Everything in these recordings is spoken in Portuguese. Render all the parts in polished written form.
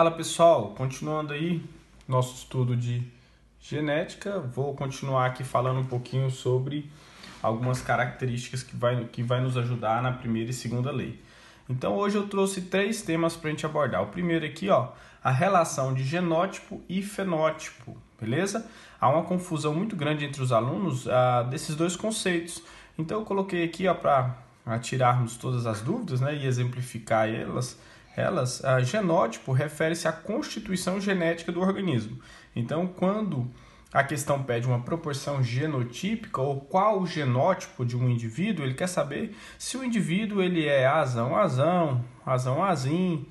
Fala pessoal, continuando aí nosso estudo de genética, vou continuar aqui falando um pouquinho sobre algumas características que vai nos ajudar na primeira e segunda lei. Então hoje eu trouxe 3 temas para a gente abordar. O primeiro aqui, a relação de genótipo e fenótipo, beleza? Há uma confusão muito grande entre os alunos desses dois conceitos. Então eu coloquei aqui para tirarmos todas as dúvidas, né, e exemplificar elas, genótipo refere-se à constituição genética do organismo. Então, quando a questão pede uma proporção genotípica ou qual o genótipo de um indivíduo, ele quer saber se o indivíduo ele é azão, azim,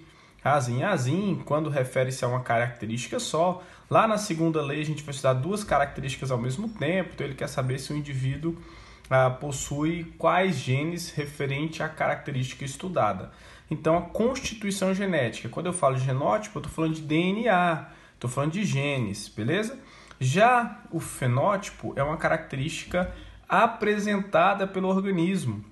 quando refere-se a uma característica só. Lá na segunda lei a gente vai estudar 2 características ao mesmo tempo, então ele quer saber se o indivíduo possui quais genes referente à característica estudada. Então, a constituição genética, quando eu falo de genótipo, eu estou falando de DNA, estou falando de genes, beleza? Já o fenótipo é uma característica apresentada pelo organismo,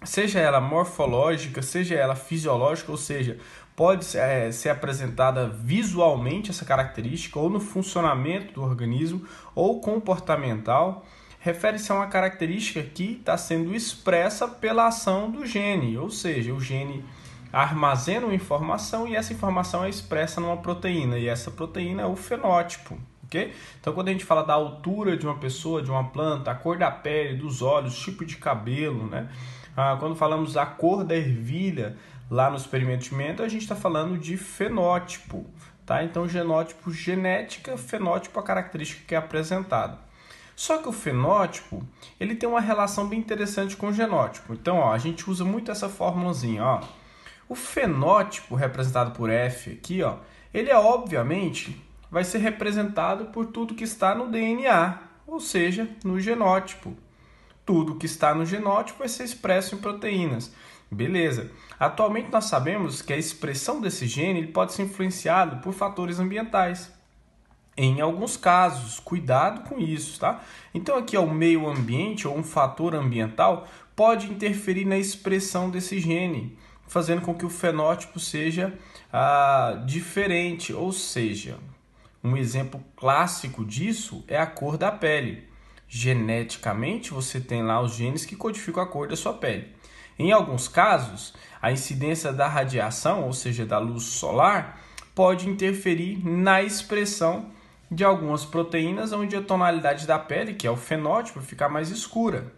seja ela morfológica, seja ela fisiológica, ou seja, pode ser apresentada visualmente essa característica, ou no funcionamento do organismo, ou comportamental. Refere-se a uma característica que está sendo expressa pela ação do gene, ou seja, o gene armazena uma informação e essa informação é expressa numa proteína, e essa proteína é o fenótipo, ok? Então, quando a gente fala da altura de uma pessoa, de uma planta, a cor da pele, dos olhos, tipo de cabelo, né? Quando falamos da cor da ervilha lá no experimento de Mendel, a gente está falando de fenótipo, tá? Então, genótipo, genética, fenótipo, a característica que é apresentada. Só que o fenótipo, ele tem uma relação bem interessante com o genótipo. Então, a gente usa muito essa formulazinha, O fenótipo, representado por F aqui, ele obviamente vai ser representado por tudo que está no DNA, ou seja, no genótipo. Tudo que está no genótipo vai ser expresso em proteínas. Beleza. Atualmente nós sabemos que a expressão desse gene ele pode ser influenciado por fatores ambientais. Em alguns casos, cuidado com isso, tá? Então aqui o meio ambiente ou um fator ambiental pode interferir na expressão desse gene, fazendo com que o fenótipo seja diferente, ou seja, um exemplo clássico disso é a cor da pele. Geneticamente, você tem lá os genes que codificam a cor da sua pele. Em alguns casos, a incidência da radiação, ou seja, da luz solar, pode interferir na expressão de algumas proteínas, onde a tonalidade da pele, que é o fenótipo, fica mais escura.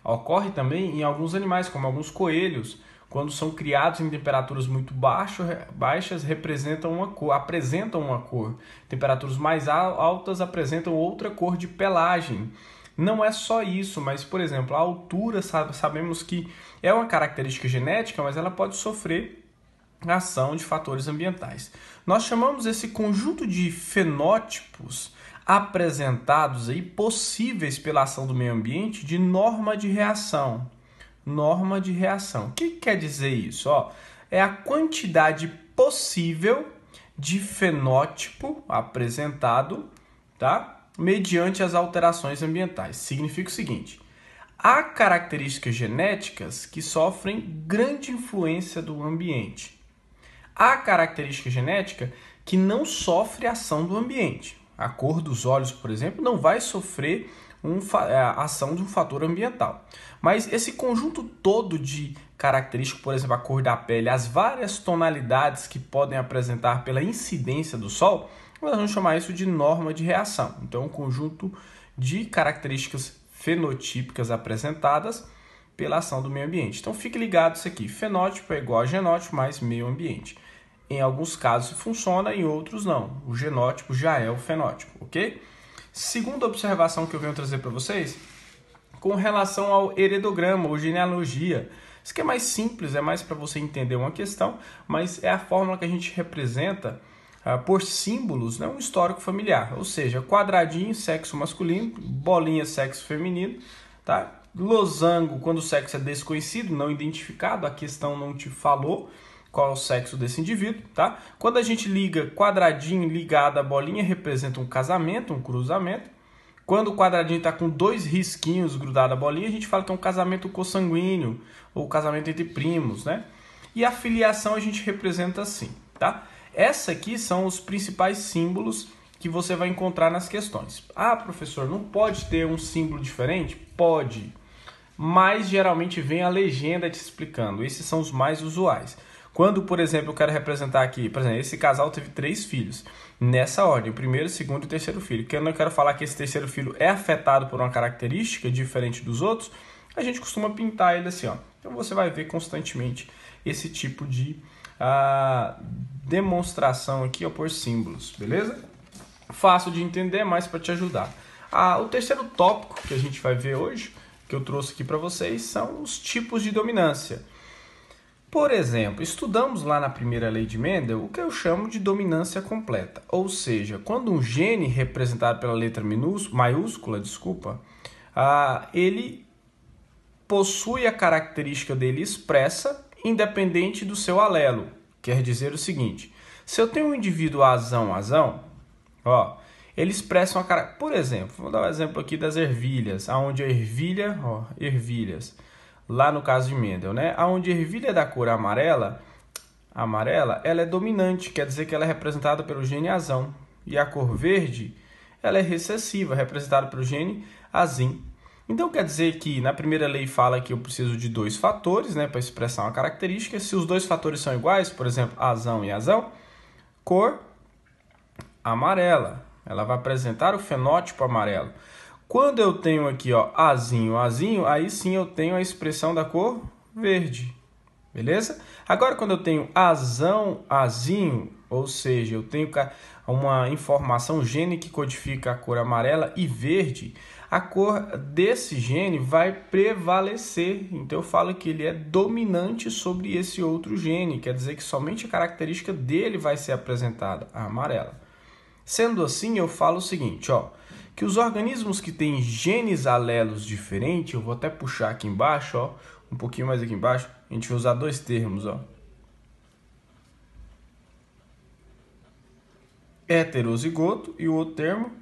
Ocorre também em alguns animais, como alguns coelhos, quando são criados em temperaturas muito baixas, apresentam uma cor. Temperaturas mais altas apresentam outra cor de pelagem. Não é só isso, mas, por exemplo, a altura, sabemos que é uma característica genética, mas ela pode sofrer ação de fatores ambientais. Nós chamamos esse conjunto de fenótipos apresentados aí, possíveis pela ação do meio ambiente, de norma de reação. Norma de reação. O que quer dizer isso? É a quantidade possível de fenótipo apresentado, tá? Mediante as alterações ambientais. Significa o seguinte: há características genéticas que sofrem grande influência do ambiente. Há característica genética que não sofre ação do ambiente. A cor dos olhos, por exemplo, não vai sofrer a ação de um fator ambiental. Mas esse conjunto todo de características, por exemplo, a cor da pele, as várias tonalidades que podem apresentar pela incidência do sol, nós vamos chamar isso de norma de reação. Então, um conjunto de características fenotípicas apresentadas pela ação do meio ambiente. Então, fique ligado isso aqui. Fenótipo é igual a genótipo mais meio ambiente. Em alguns casos funciona, em outros não. O genótipo já é o fenótipo, ok? Segunda observação que eu venho trazer para vocês, com relação ao heredograma ou genealogia. Isso aqui é mais simples, é mais para você entender uma questão, mas é a fórmula que a gente representa por símbolos, né, um histórico familiar. Ou seja, quadradinho, sexo masculino, bolinha, sexo feminino, tá? Losango, quando o sexo é desconhecido, não identificado, a questão não te falou qual é o sexo desse indivíduo, tá? Quando a gente liga quadradinho ligado à bolinha, representa um casamento, um cruzamento. Quando o quadradinho está com 2 risquinhos grudados à bolinha, a gente fala que é um casamento consanguíneo, ou casamento entre primos, né? E a filiação a gente representa assim, tá? Essa aqui são os principais símbolos que você vai encontrar nas questões. Ah, professor, não pode ter um símbolo diferente? Pode, mas geralmente vem a legenda te explicando. Esses são os mais usuais. Quando, por exemplo, eu quero representar aqui, por exemplo, esse casal teve 3 filhos. Nessa ordem, o primeiro, o segundo e o terceiro filho. Quando eu quero falar que esse terceiro filho é afetado por uma característica diferente dos outros, a gente costuma pintar ele assim, ó. Então você vai ver constantemente esse tipo de demonstração aqui, ó, por símbolos, beleza? Fácil de entender, mas para te ajudar. O terceiro tópico que a gente vai ver hoje, que eu trouxe aqui para vocês, são os tipos de dominância. Por exemplo, estudamos lá na primeira lei de Mendel o que eu chamo de dominância completa, ou seja, quando um gene representado pela letra maiúscula, ele possui a característica dele expressa, independente do seu alelo. Quer dizer o seguinte, se eu tenho um indivíduo azão, ó, ele expressa uma característica. Por exemplo, vou dar um exemplo aqui das ervilhas, aonde a ervilha, ó, ervilhas, lá no caso de Mendel, né? Aonde a ervilha é da cor amarela, ela é dominante, quer dizer que ela é representada pelo gene azão. E a cor verde, ela é recessiva, representada pelo gene azim. Então quer dizer que na primeira lei fala que eu preciso de 2 fatores, né, para expressar uma característica. Se os 2 fatores são iguais, por exemplo, azão e azão, cor amarela, ela vai apresentar o fenótipo amarelo. Quando eu tenho aqui, ó, azinho, aí sim eu tenho a expressão da cor verde, beleza? Agora, quando eu tenho azão, azinho, ou seja, eu tenho uma informação gene que codifica a cor amarela e verde, a cor desse gene vai prevalecer. Então, eu falo que ele é dominante sobre esse outro gene, quer dizer que somente a característica dele vai ser apresentada, a amarela. Sendo assim, eu falo o seguinte, ó, que os organismos que têm genes alelos diferentes, eu vou até puxar aqui embaixo, ó, um pouquinho mais aqui embaixo, a gente vai usar 2 termos, ó. Heterozigoto e o outro termo,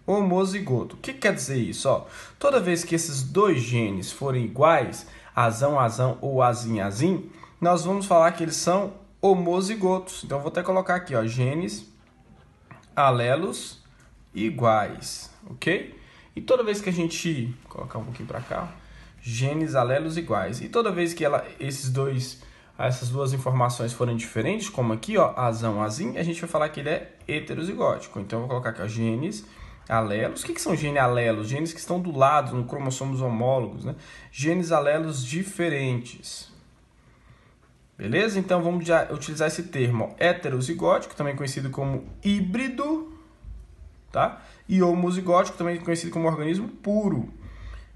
homozigoto. O que quer dizer isso? Ó, toda vez que esses 2 genes forem iguais, azão, ou azim, nós vamos falar que eles são homozigotos. Então, eu vou até colocar aqui, ó, genes alelos iguais, ok? E toda vez que a gente colocar um pouquinho para cá, genes alelos iguais, e toda vez que essas 2 informações forem diferentes, como aqui, ó, azão, azim, a gente vai falar que ele é heterozigótico. Então, eu vou colocar aqui, ó, genes alelos. O que são genes alelos? Genes que estão do lado, no cromossomos homólogos, né? Genes alelos diferentes. Beleza? Então, vamos já utilizar esse termo, ó, heterozigótico, também conhecido como híbrido, tá? E homozigótico, também conhecido como organismo puro.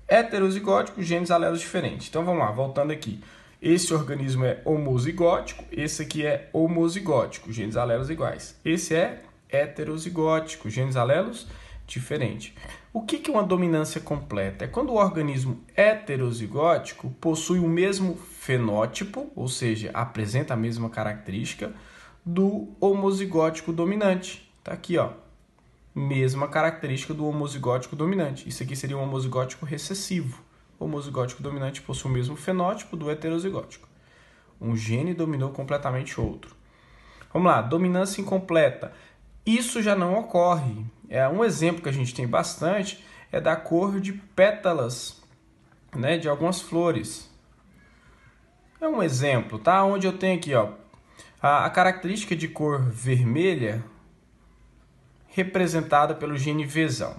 Heterozigótico, genes alelos diferentes. Então, vamos lá, voltando aqui. Esse organismo é homozigótico, esse aqui é homozigótico, genes alelos iguais. Esse é heterozigótico, genes alelos diferentes. O que é uma dominância completa? É quando o organismo heterozigótico possui o mesmo fenótipo, ou seja, apresenta a mesma característica do homozigótico dominante. Tá aqui, ó. Mesma característica do homozigótico dominante. Isso aqui seria um homozigótico recessivo. O homozigótico dominante possui o mesmo fenótipo do heterozigótico. Um gene dominou completamente outro. Vamos lá, dominância incompleta. Isso já não ocorre. Um exemplo que a gente tem bastante é da cor de pétalas, né, de algumas flores. É um exemplo, tá? Onde eu tenho aqui, ó, a característica de cor vermelha representada pelo gene Vzão.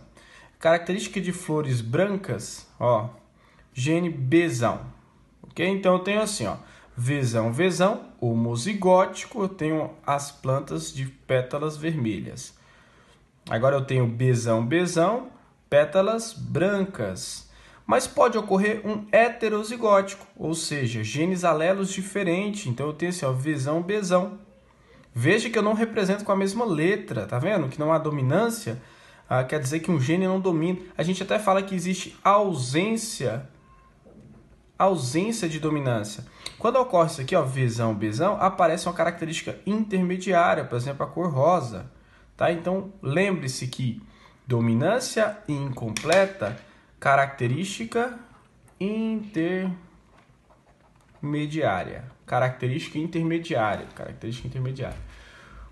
Característica de flores brancas, ó, gene Bzão. Ok? Então eu tenho assim, ó, Vzão, homozigótico, eu tenho as plantas de pétalas vermelhas. Agora eu tenho Bzão, pétalas brancas. Mas pode ocorrer um heterozigótico, ou seja, genes alelos diferentes. Então eu tenho assim, ó, Vzão, Bzão. Veja que eu não represento com a mesma letra, tá vendo? Que não há dominância, quer dizer que um gene não domina. A gente até fala que existe ausência de dominância. Quando ocorre isso aqui, ó, Vzão, Bzão, aparece uma característica intermediária, por exemplo, a cor rosa. Tá? Então, lembre-se que dominância incompleta, característica intermediária. intermediária. Característica intermediária.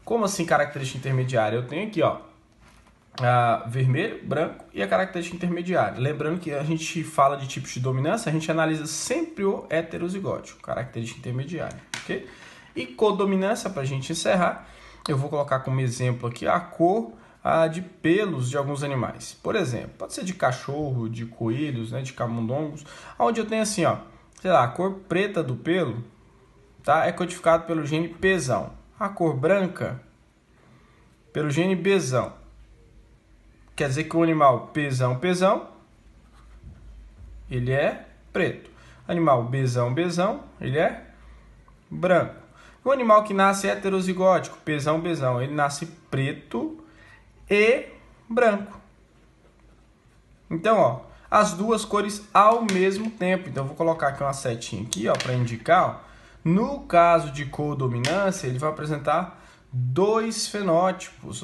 Como assim característica intermediária? Eu tenho aqui, ó, vermelho, branco e a característica intermediária. Lembrando que a gente fala de tipos de dominância, a gente analisa sempre o heterozigótico, característica intermediária, ok? E codominância, para a gente encerrar, eu vou colocar como exemplo aqui a cor de pelos de alguns animais. Por exemplo, pode ser de cachorro, de coelhos, né, de camundongos, onde eu tenho assim, ó, sei lá, a cor preta do pelo, tá, é codificado pelo gene Pzão. A cor branca, pelo gene Bzão. Quer dizer que o animal Pzão, ele é preto. Animal Bzão, ele é branco. O animal que nasce heterozigótico, Pzão, ele nasce preto e branco. Então, ó, as duas cores ao mesmo tempo. Então, eu vou colocar aqui uma setinha aqui, ó, para indicar, ó. No caso de codominância, ele vai apresentar dois fenótipos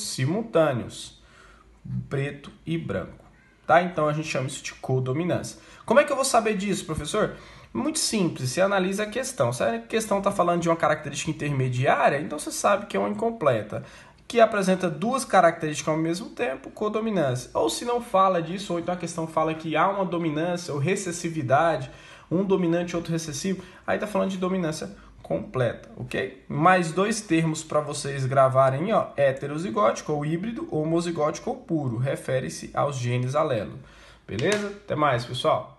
simultâneos, preto e branco. Tá? Então, a gente chama isso de codominância. Como é que eu vou saber disso, professor? Muito simples, você analisa a questão. Se a questão está falando de uma característica intermediária, então você sabe que é uma incompleta, que apresenta duas características ao mesmo tempo, codominância. Ou se não fala disso, ou então a questão fala que há uma dominância ou recessividade, um dominante e outro recessivo, aí está falando de dominância completa, ok? Mais dois termos para vocês gravarem, ó, heterozigótico ou híbrido, homozigótico ou puro, refere-se aos genes alelo. Beleza? Até mais, pessoal!